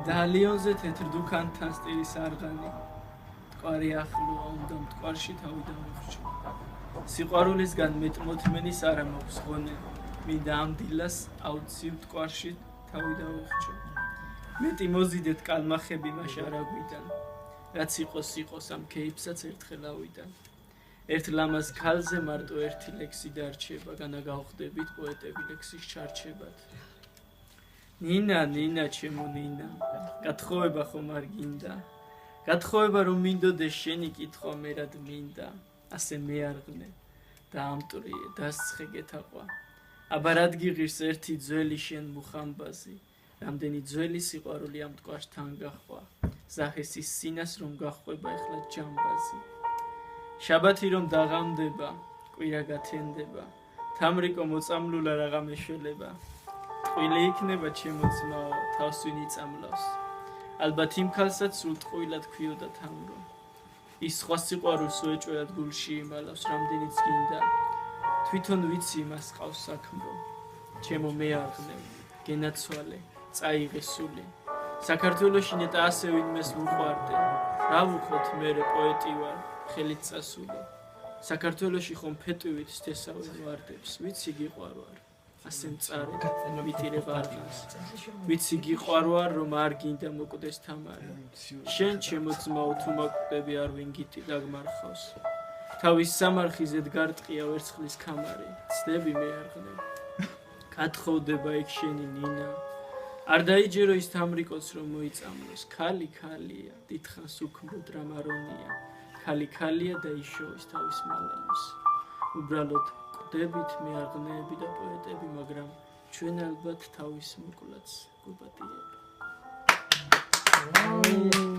დალიონზე თეთრ დუქანთან სტილის არღანი მტკვარი ახლოა უნდა მტკვარში თავი დავიხრჩო სიყვარულისგან მეტმოთმენის არა მაქვს ღონე მინდა ამ დილას აუცილ მტკვარში თავი დავიხრჩო მეტი მოზიდეთ კალმახები მაშ არ აგვიდან რაც იყოს ამ ქეიფსაც ერთხელ ავიდან ერთ ლამაზ ქალზე მარტო ერთი ლექსი დარჩება განა გავხდებით პოეტები ლექსის ჩარჩებად ნინა ჩემო ნინა გათხოვება ხომ არ გინდა გათხოვება რომ მინდოდეს შენი კითხვა მერად მინდა ასე მეარღნე და ამტვრიე დასცხე გეთაყვა აბა რად გიღირს ერთი ძველი შენ მუხამბაზი რამდენი ძველი სიყვარული ამ მტკვართან გაჰყვა ზაჰესის სინას რომ გაჰყვება ეხლა ჯამბაზი შაბათი რომ დაღამდება კვირა გათენდება თამრიკო მოწამლულა რაღა მეშველება ტყუილი იქნება ჩემო ძმაო თავს ვინ იწამლავს ალბათ იმ ქალსაც სულ ტყუილად ქვიოდა თამრო ის სხვა სიყვარულს უეჭვერად გულში იმალავს რამდენიც გინდა თვითონ ვიცი მას ყავს საქმრო ჩემო მეარღნე გენაცვალე წაიღე სული საქართველოში ნეტა ასე ვინმეს ვუყვარდე რა ვუხოთ მერე პოეტი ვარ ხელით წასული საქართველოში ხომ ფეტვით სთესავენ ვარდებს ვიცი გიყვარვარ ასე მწარე მიტირება არგინს ვიცი გიყვარვარ რომ არ გინდა მოკვდეს თამარი შენ ჩემო ძმაო თუ მაკვდები არ ვინ გიტი დაგმარხავს თავის სამარხიზედ გარტყია ვერცხლის ქამარი ცდები მეარღნე გათხოვდება იქ შენი ნინა არ დაიჯერო ის თამრიკოც რომ მოიწამლოს ქალია დიდხანს უქმრო დრამარონია ქალია და იშოვის თავის მალამოს უბრალოდ ყვდებით მეარღნეები და პოეტები მაგრამ ჩვენ ალბათ თავის მოკლაც გუპატიები